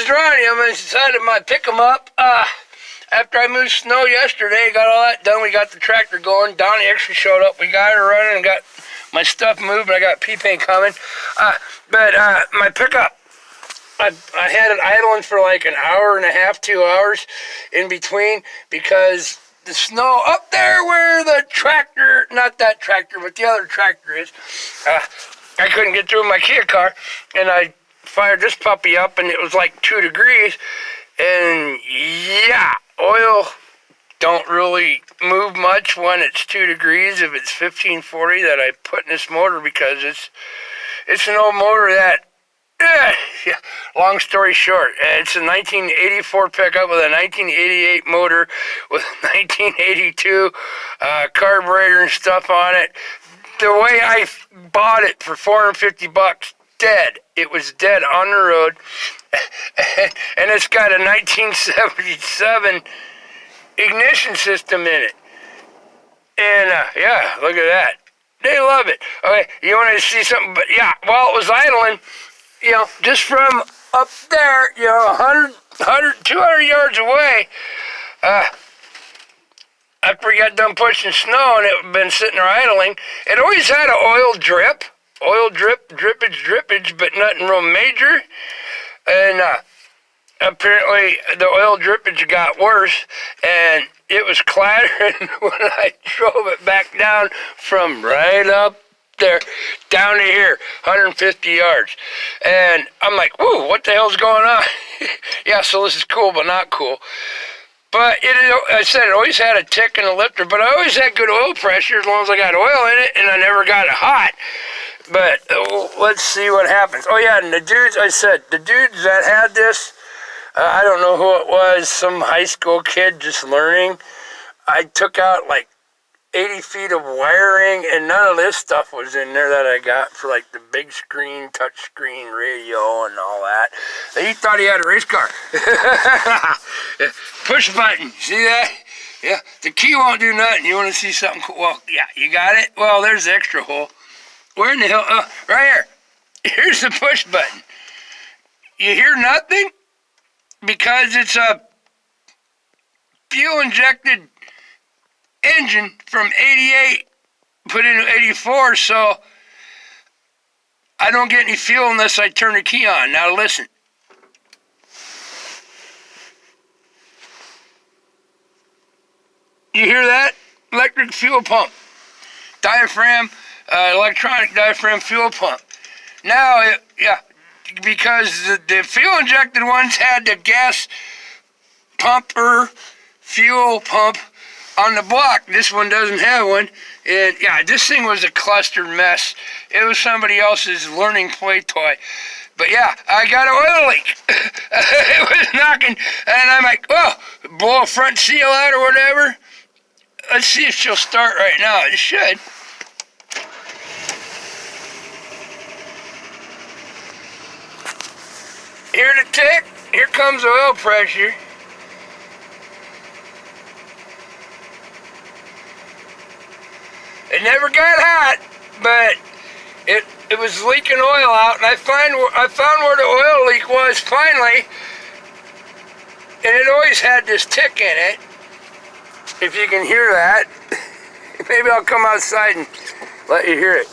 is Ronnie. I'm inside of my pick 'em up. After I moved snow yesterday, got all that done. We got the tractor going. Donnie actually showed up. We got her running and got my stuff moved. I got P-Paint coming. But my pickup, I had it idling for like an hour and a half, 2 hours in between because the snow up there where the tractor, not that tractor, but the other tractor is, I couldn't get through my Kia car, and I fired this puppy up, and it was like 2 degrees, and yeah, oil don't really move much when it's 2 degrees if it's 1540 that I put in this motor, because it's an old motor that, yeah, long story short, it's a 1984 pickup with a 1988 motor with a 1982 carburetor and stuff on it. The way I bought it for $450, dead. It was dead on the road. And it's got a 1977 ignition system in it. And yeah, look at that. They love it. Okay, you want to see something? But yeah, while it was idling, you know, just from up there, you know, 200 yards away, after we got done pushing snow and it had been sitting there idling, it always had an oil drip, drippage, but nothing real major. And apparently the oil drippage got worse, and it was clattering when I drove it back down from right up there down to here, 150 yards. And I'm like, whoa, what the hell's going on? Yeah, so this is cool, but not cool. But I said it always had a tick and a lifter, but I always had good oil pressure as long as I got oil in it, and I never got it hot. But let's see what happens. Oh yeah, and the dudes, I said, the dudes that had this, I don't know who it was, some high school kid just learning. I took out like 80 feet of wiring, and none of this stuff was in there that I got for like the big screen, touch screen radio and all that. He thought he had a race car. Push button, see that? Yeah, the key won't do nothing. You want to see something cool? Well, yeah, you got it? Well, there's the extra hole. Where in the hell? Oh, right here. Here's the push button. You hear nothing? Because it's a fuel-injected engine from 88 put into 84, so I don't get any fuel unless I turn the key on. Now listen. You hear that? Electric fuel pump. Diaphragm, electronic diaphragm fuel pump. Now, yeah, because the fuel-injected ones had the gas pumper fuel pump on the block. This one doesn't have one. And yeah, this thing was a clustered mess. It was somebody else's learning play toy. But yeah, I got an oil leak. It was knocking, and I'm like, oh, blow a front seal out or whatever. Let's see if she'll start right now. It should. Hear the tick? Here comes oil pressure. It never got hot, but it was leaking oil out, and I found where the oil leak was finally, and it always had this tick in it. If you can hear that, maybe I'll come outside and let you hear it.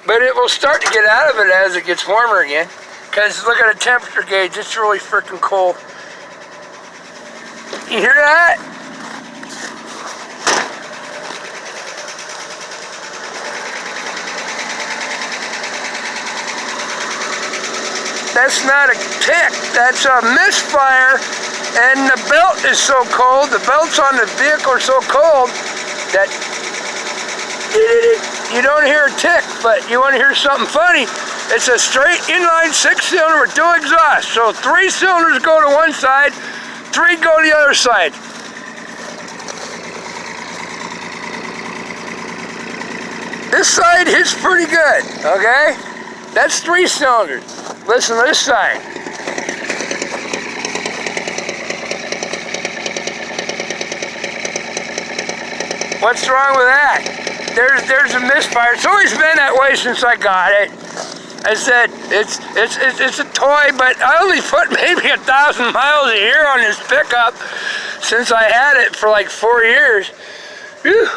But it will start to get out of it as it gets warmer again, because look at the temperature gauge, it's really freaking cold. You hear that? That's not a tick, that's a misfire, and the belt is so cold, the belts on the vehicle are so cold that you don't hear a tick, but you want to hear something funny. It's a straight inline 6-cylinder with dual exhaust, so 3 cylinders go to one side, 3 go to the other side. This side hits pretty good, okay? That's 3 cylinders. Listen to this side. What's wrong with that? There's a misfire. It's always been that way since I got it. I said it's a toy, but I only put maybe 1,000 miles a year on this pickup since I had it for like 4 years. Whew.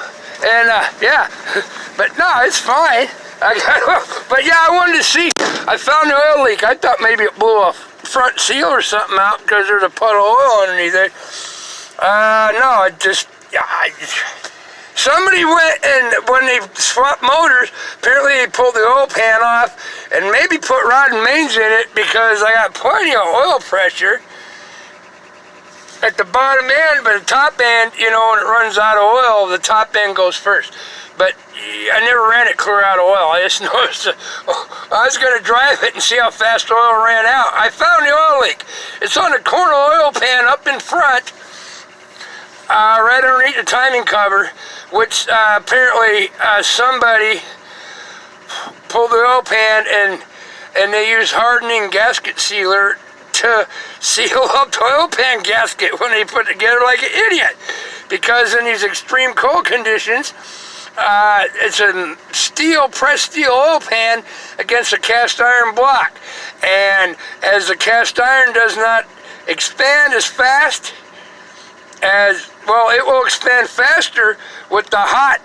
And yeah, but no, it's fine. But yeah, I wanted to see. I found the oil leak. I thought maybe it blew a front seal or something out because there's a puddle of oil underneath it. No, it just, somebody went and when they swapped motors, apparently they pulled the oil pan off and maybe put rod and mains in it because I got plenty of oil pressure at the bottom end, but the top end, you know, when it runs out of oil, the top end goes first. But I never ran it clear out of oil. I just noticed I was going to drive it and see how fast oil ran out. I found the oil leak. It's on the corner oil pan up in front, right underneath the timing cover, which apparently somebody pulled the oil pan and they used hardening gasket sealer to seal up the oil pan gasket when they put it together like an idiot. Because in these extreme cold conditions, it's a pressed steel oil pan against a cast iron block. And as the cast iron does not expand as fast as, well, it will expand faster with the hot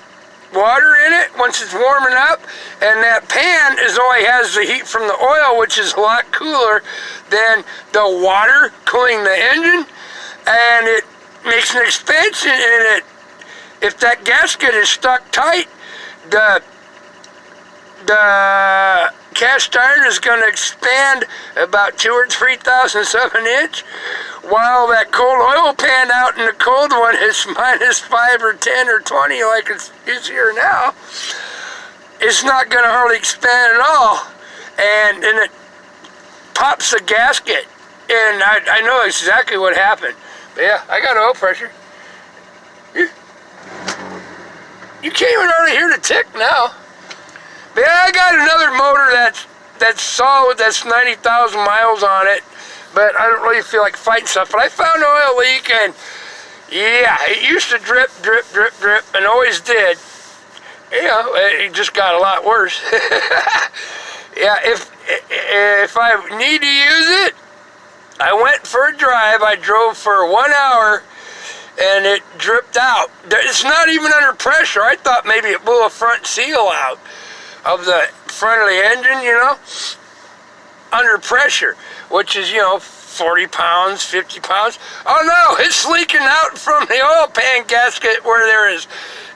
water in it once it's warming up, and that pan only has the heat from the oil, which is a lot cooler than the water cooling the engine, and it makes an expansion in it. If that gasket is stuck tight, the cast iron is going to expand about 2 or 3 thousandths of an inch, while that cold oil pan out in the cold one is -5 or 10 or 20 like it's here now. It's not going to hardly expand at all, and it pops the gasket, and I know exactly what happened. But yeah, I got oil pressure. You can't even hardly hear the tick now. But yeah, I got another motor that's solid, that's 90,000 miles on it, but I don't really feel like fighting stuff. But I found an oil leak, and yeah, it used to drip, drip, drip, drip, and always did. You know, it just got a lot worse. Yeah, if I need to use it, I went for a drive. I drove for 1 hour, and it dripped out. It's not even under pressure. I thought maybe it blew a front seal out of the front of the engine, you know, under pressure, which is, you know, 40 pounds, 50 pounds. Oh no, it's leaking out from the oil pan gasket where there is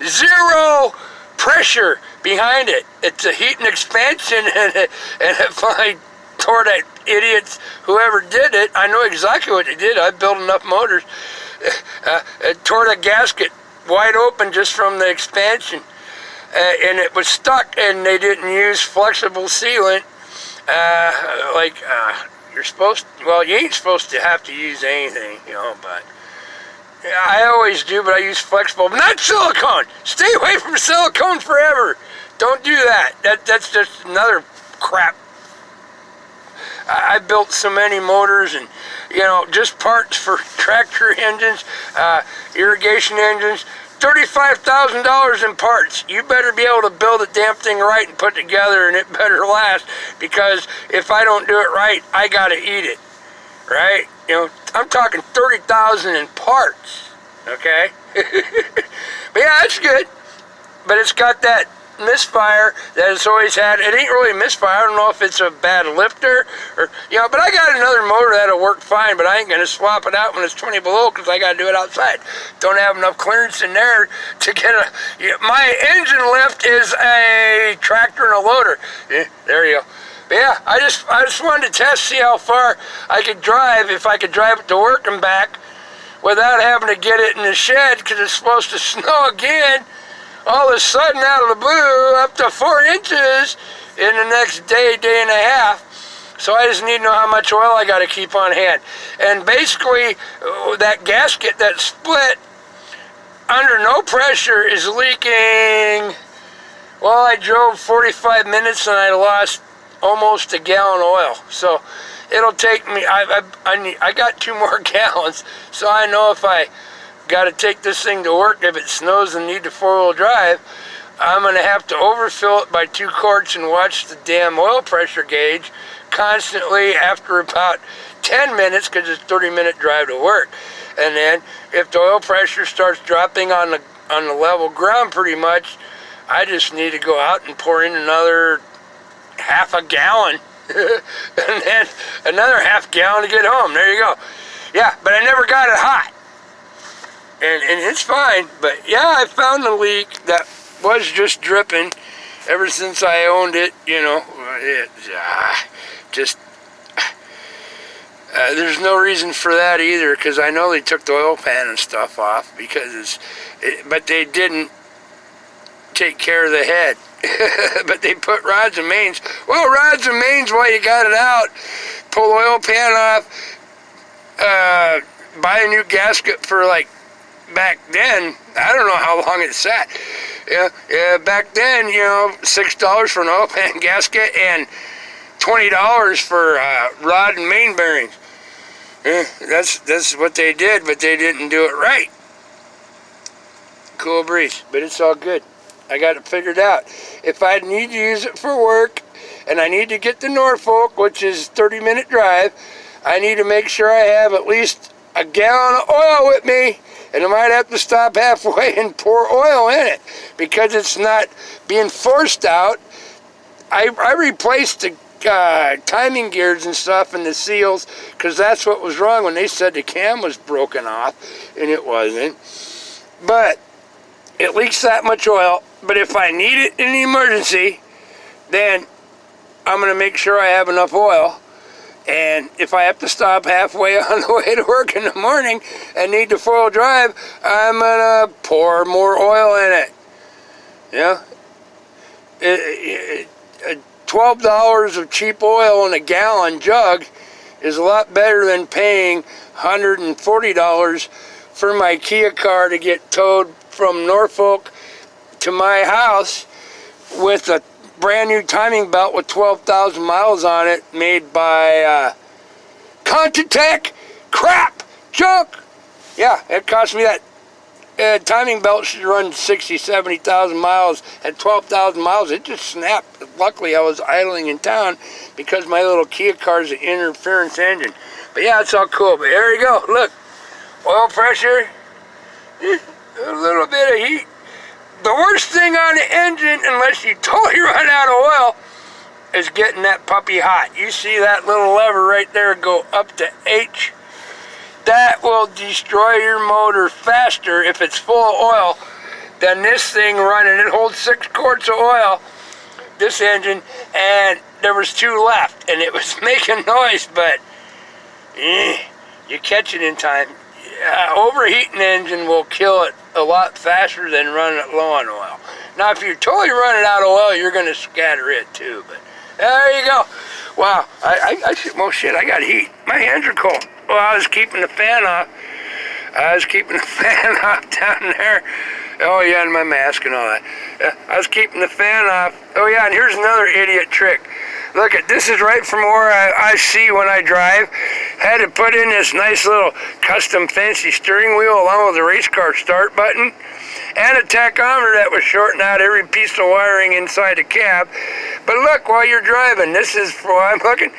0 pressure behind it. It's a heat and expansion, and if I tore that idiots, whoever did it, I know exactly what they did. I built enough motors. It tore the gasket wide open just from the expansion, and it was stuck, and they didn't use flexible sealant you're supposed to. Well, you ain't supposed to have to use anything, you know, but yeah, I always do, but I use flexible, but not silicone. Stay away from silicone forever. Don't do that. That's just another crap. I built so many motors, and you know, just parts for tractor engines, irrigation engines, $35,000 in parts. You better be able to build the damn thing right and put together, and it better last, because if I don't do it right, I gotta eat it, right? You know, I'm talking 30,000 in parts, okay? But yeah, it's good, but it's got that misfire that it's always had. It ain't really a misfire. I don't know if it's a bad lifter or, you know, but I got another motor that'll work fine, but I ain't going to swap it out when it's 20 below because I got to do it outside. Don't have enough clearance in there to get a, my engine lift is a tractor and a loader. Yeah, there you go. But yeah, I just wanted to test, see how far I could drive, if I could drive it to work and back without having to get it in the shed because it's supposed to snow again. All of a sudden, out of the blue, up to 4 inches in the next day, day and a half. So I just need to know how much oil I got to keep on hand. And basically, that gasket that split under no pressure is leaking. Well, I drove 45 minutes and I lost almost a gallon of oil. So it'll take me, I got 2 more gallons. So I know if I got to take this thing to work, if it snows and need the 4-wheel drive, I'm going to have to overfill it by 2 quarts and watch the damn oil pressure gauge constantly after about 10 minutes because it's a 30-minute drive to work. And then if the oil pressure starts dropping on the level ground pretty much, I just need to go out and pour in another half a gallon and then another half gallon to get home. There you go. Yeah, but I never got it hot. And it's fine. But yeah, I found a leak that was just dripping ever since I owned it, you know. There's no reason for that either, because I know they took the oil pan and stuff off, but they didn't take care of the head. But they put rods and mains. Well, rods and mains while you got it out. Pull the oil pan off. Buy a new gasket for, like, back then. I don't know how long it sat. Yeah. Back then, you know, $6 for an oil pan gasket and $20 for rod and main bearings. Yeah, that's what they did, but they didn't do it right. Cool breeze, but it's all good. I got it figured out. If I need to use it for work, and I need to get to Norfolk, which is a 30-minute drive, I need to make sure I have at least a gallon of oil with me, and I might have to stop halfway and pour oil in it because it's not being forced out. I replaced the timing gears and stuff and the seals because that's what was wrong when they said the cam was broken off, and it wasn't. But it leaks that much oil. But if I need it in an emergency, then I'm going to make sure I have enough oil. And if I have to stop halfway on the way to work in the morning and need to 4-wheel drive, I'm going to pour more oil in it. Yeah? $12 of cheap oil in a gallon jug is a lot better than paying $140 for my Kia car to get towed from Norfolk to my house with a brand new timing belt with 12,000 miles on it, made by Contitech crap junk. Yeah, it cost me that. Timing belt should run 60, 70,000 miles. At 12,000 miles, it just snapped. Luckily, I was idling in town because my little Kia car's an interference engine. But yeah, it's all cool. But there you go. Look, oil pressure, a little bit of heat. The worst thing on the engine, unless you totally run out of oil, is getting that puppy hot. You see that little lever right there go up to H? That will destroy your motor faster if it's full of oil than this thing running. It holds 6 quarts of oil, this engine, and there was 2 left, and it was making noise, but you catch it in time. Overheating the engine will kill it a lot faster than running it low on oil. Now, if you're totally running out of oil, you're going to scatter it too. But there you go. Wow, well, shit, I got heat. My hands are cold. Well, I was keeping the fan off. Down there. Oh, yeah, and my mask and all that. I was keeping the fan off. Oh, yeah, and here's another idiot trick. Look, this is right from where I see when I drive. Had to put in this nice little custom fancy steering wheel along with the race car start button and a tachometer that was shorting out every piece of wiring inside the cab. But look, while you're driving, this is where I'm looking.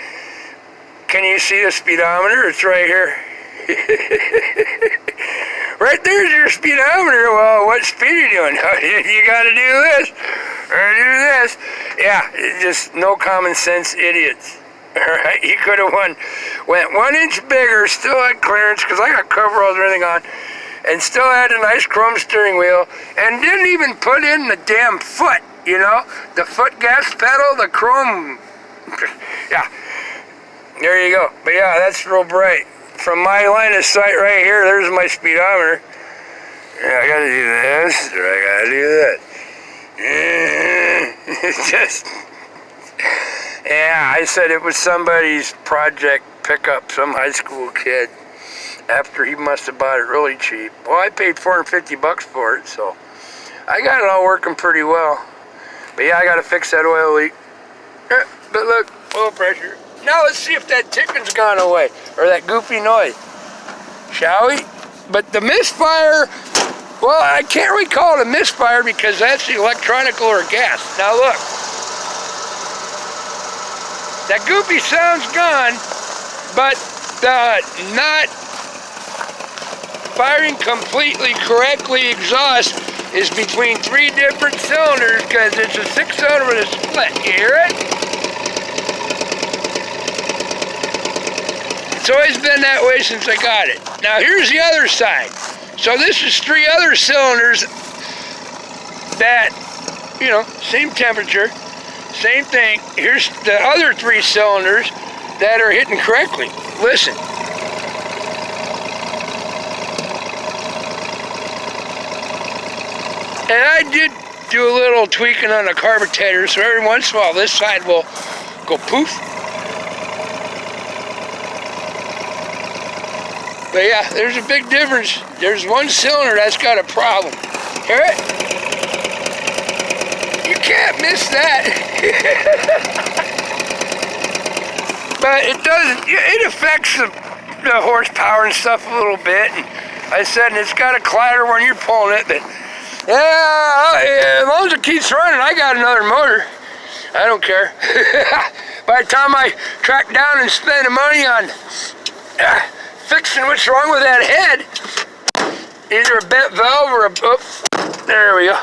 Can you see the speedometer? It's right here. Right there's your speedometer. Well, what speed are you doing? You gotta do this or do this. Yeah, just no common sense idiots. Alright, he could have went 1 inch bigger, still had clearance because I got coveralls and everything on, and still had a nice chrome steering wheel, and didn't even put in the damn foot, you know, the foot gas pedal, the chrome. Yeah, there you go. But yeah, that's real bright. From my line of sight right here, there's my speedometer. Yeah, I gotta do this, or I gotta do that. It's just, yeah, I said it was somebody's project pickup, some high school kid, after he must have bought it really cheap. Well, I paid $450 for it, so I got it all working pretty well. But yeah, I gotta fix that oil leak. But look, oil pressure. Now let's see if that ticking's gone away, or that goofy noise, shall we? But the misfire Well, I can't really call it a misfire because that's electronical or gas. Now look, that goopy sound's gone, but not firing completely correctly exhaust is between 3 different cylinders because it's a 6-cylinder with a split. You hear it? It's always been that way since I got it. Now here's the other side. So this is 3 other cylinders that, you know, same temperature, same thing. Here's the other 3 cylinders that are hitting correctly. Listen. And I did do a little tweaking on the carburetor, so every once in a while this side will go poof. But yeah, there's a big difference. There's one cylinder that's got a problem. Hear it? You can't miss that. But it doesn't, it affects the horsepower and stuff a little bit. And I said, it's got a clatter when you're pulling it, but yeah, as long as it keeps running, I got another motor. I don't care. By the time I track down and spend the money on fixing what's wrong with that head, either a bent valve or there we go.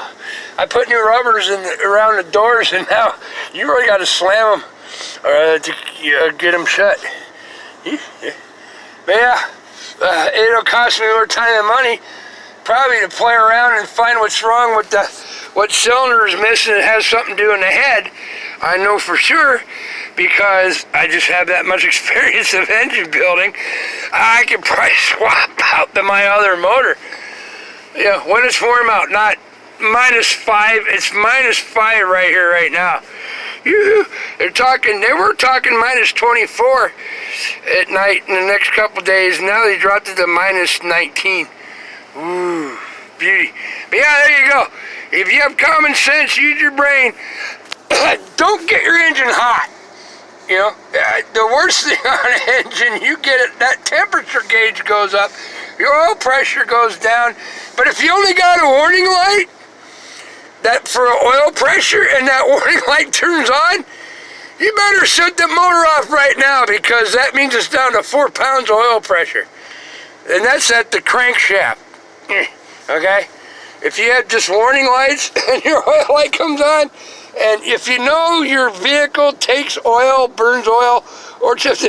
I put new rubbers around the doors, and now you really got to slam them to get them shut. But yeah, it'll cost me more time and money probably to play around and find what's wrong with what cylinder is missing. It has something to do in the head. I know for sure because I just have that much experience of engine building. I could probably swap out my other motor. Yeah, when it's warm out, not -5. It's -5 right here, right now. They were talking -24 at night in the next couple days. Now they dropped it to -19. Ooh, beauty. But yeah, there you go. If you have common sense, use your brain. Don't get your engine hot. You know, the worst thing on an engine, you get it, that temperature gauge goes up, your oil pressure goes down. But if you only got a warning light that for oil pressure and that warning light turns on, you better shut the motor off right now because that means it's down to 4 pounds of oil pressure. And that's at the crankshaft. Okay? If you have just warning lights and your oil light comes on, and if you know your vehicle takes oil, burns oil, or just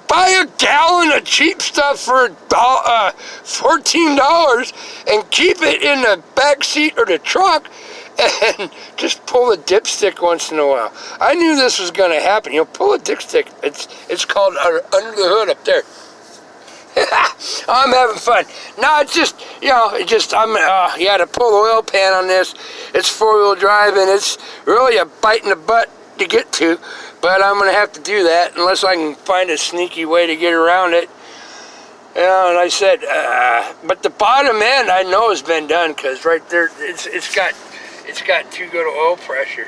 buy a gallon of cheap stuff for $14 and keep it in the back seat or the truck and just pull a dipstick once in a while. I knew this was going to happen. You know, pull a dipstick. It's called under the hood up there. I'm having fun. No, it's just, you know, you had to pull the oil pan on this. It's 4-wheel drive, and it's really a bite in the butt to get to, but I'm going to have to do that unless I can find a sneaky way to get around it. You know, and I said, but the bottom end I know has been done because right there, it's got too good of oil pressure.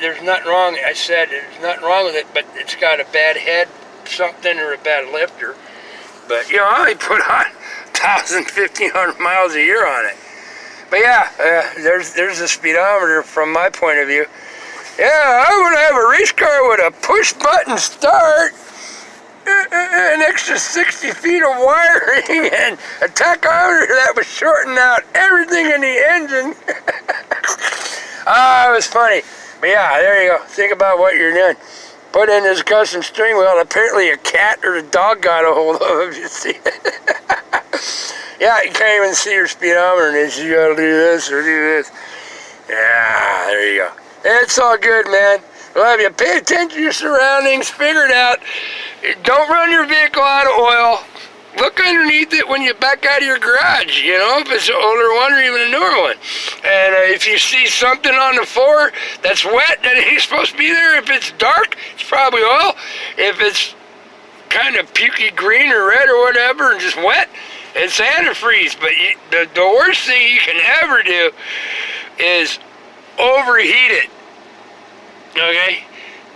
There's nothing wrong. I said there's nothing wrong with it, but it's got a bad head, something, or a bad lifter. But, you know, I only put on 1,000, 1,500 miles a year on it. But yeah, there's the speedometer from my point of view. Yeah, I want to have a race car with a push-button start, an extra 60 feet of wiring, and a tachometer that was shorting out everything in the engine. It was funny. But yeah, there you go. Think about what you're doing. Put in this custom steering wheel. Apparently a cat or a dog got a hold of it. You see it? Yeah, you can't even see your speedometer. And you gotta do this or do this. Yeah, there you go. It's all good, man. Well, if you pay attention to your surroundings, figure it out. Don't run your vehicle out of oil. Look underneath it when you back out of your garage, you know, if it's an older one or even a newer one. And if you see something on the floor that's wet that ain't supposed to be there, if it's dark, it's probably oil. If it's kind of pukey green or red or whatever and just wet, it's antifreeze. But the worst thing you can ever do is overheat it, okay?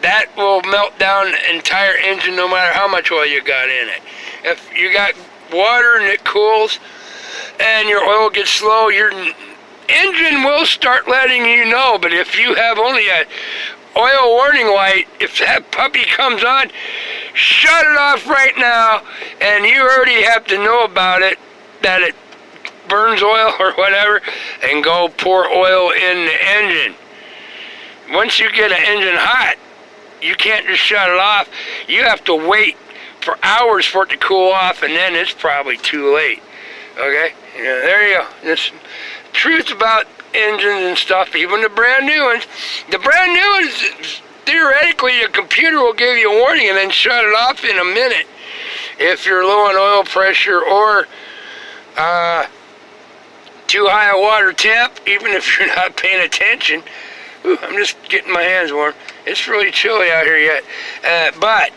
That will melt down the entire engine no matter how much oil you got in it. If you got water and it cools, and your oil gets slow, your engine will start letting you know. But if you have only a oil warning light, if that puppy comes on, shut it off right now, and you already have to know about it, that it burns oil or whatever, and go pour oil in the engine. Once you get an engine hot, you can't just shut it off. You have to wait for hours for it to cool off, and then it's probably too late. Okay? Yeah, there you go. This truth about engines and stuff, even the brand new ones. The brand new ones, theoretically, the computer will give you a warning and then shut it off in a minute if you're low on oil pressure or too high a water temp, even if you're not paying attention. Ooh, I'm just getting my hands warm. It's really chilly out here yet. But,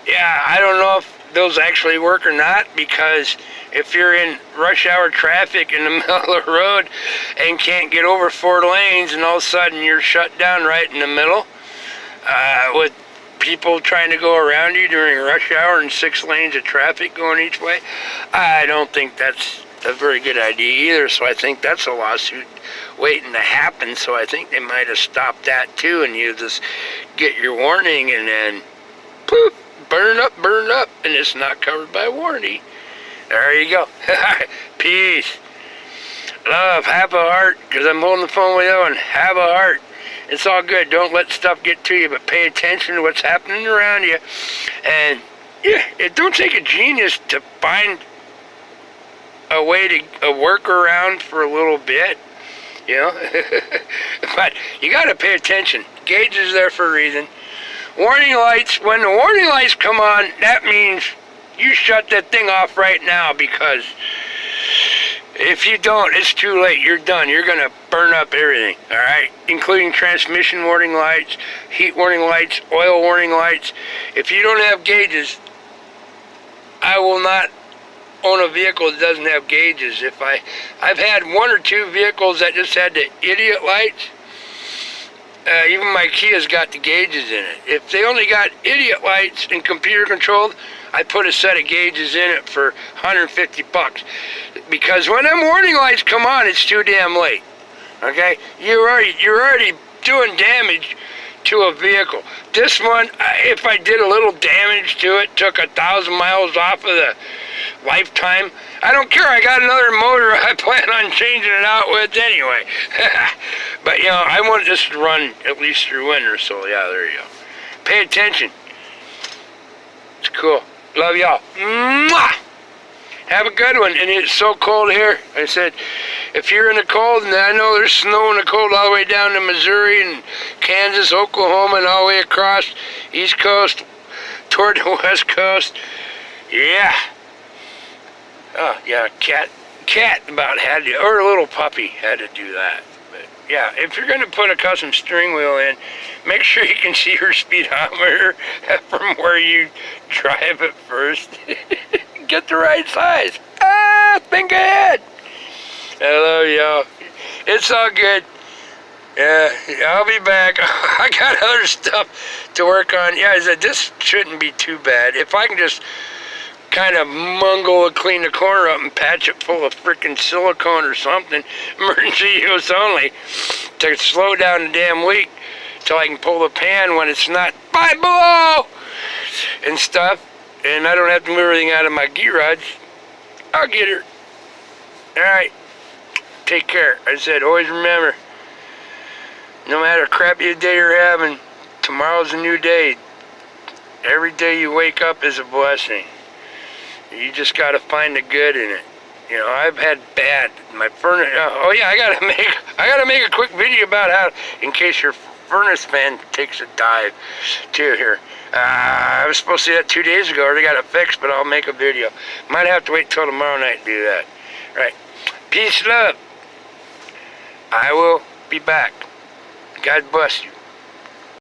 yeah, I don't know if those actually work or not, because if you're in rush hour traffic in the middle of the road and can't get over 4 lanes, and all of a sudden you're shut down right in the middle with people trying to go around you during rush hour and 6 lanes of traffic going each way, I don't think that's a very good idea either. So I think that's a lawsuit waiting to happen. So I think they might have stopped that too, and you just get your warning and then poof, burn up, and it's not covered by warranty. There you go. Peace. Love. Have a heart, because I'm holding the phone with you, and have a heart. It's all good. Don't let stuff get to you, but pay attention to what's happening around you. And yeah, it don't take a genius to find a way to a workaround for a little bit, you know. But you got to pay attention. Gauge is there for a reason. Warning lights. When the warning lights come on, that means you shut that thing off right now, because if you don't, it's too late. You're done. You're going to burn up everything, all right? Including transmission warning lights, heat warning lights, oil warning lights. If you don't have gauges, I will not own a vehicle that doesn't have gauges. I've had 1 or 2 vehicles that just had the idiot lights. Even my Kia's got the gauges in it. If they only got idiot lights and computer controlled, I put a set of gauges in it for $150. Because when them warning lights come on, it's too damn late. Okay? You're already doing damage to a vehicle. This one, if I did a little damage to it, took 1,000 miles off of the lifetime, I don't care. I got another motor I plan on changing it out with anyway. But, you know, I want this to run at least through winter, so yeah, there you go. Pay attention. It's cool. Love y'all. Mwah! Have a good one. And it's so cold here. I said, if you're in the cold, and I know there's snow in the cold all the way down to Missouri and Kansas, Oklahoma, and all the way across East Coast toward the West Coast. Yeah. Oh, yeah, cat about had to, or a little puppy had to do that. But yeah, if you're going to put a custom steering wheel in, make sure you can see your speedometer from where you drive it first. Get the right size. Think ahead. I love y'all. It's all good. Yeah, I'll be back. I got other stuff to work on. Yeah, I said this shouldn't be too bad. If I can just kind of mungle and clean the corner up and patch it full of freaking silicone or something, emergency use only, to slow down the damn leak till I can pull the pan when it's not 5 below and stuff, and I don't have to move everything out of my gear rods, I'll get her. Alright, take care. I said, always remember, no matter how crappy a day you're having, tomorrow's a new day. Every day you wake up is a blessing. You just got to find the good in it. You know, I've had bad. My furnace. Oh yeah, I gotta make a quick video about how, in case your furnace fan takes a dive, too. Here, I was supposed to do that 2 days ago. I already got it fixed, but I'll make a video. Might have to wait till tomorrow night to do that. Right. Peace, love. I will be back. God bless you.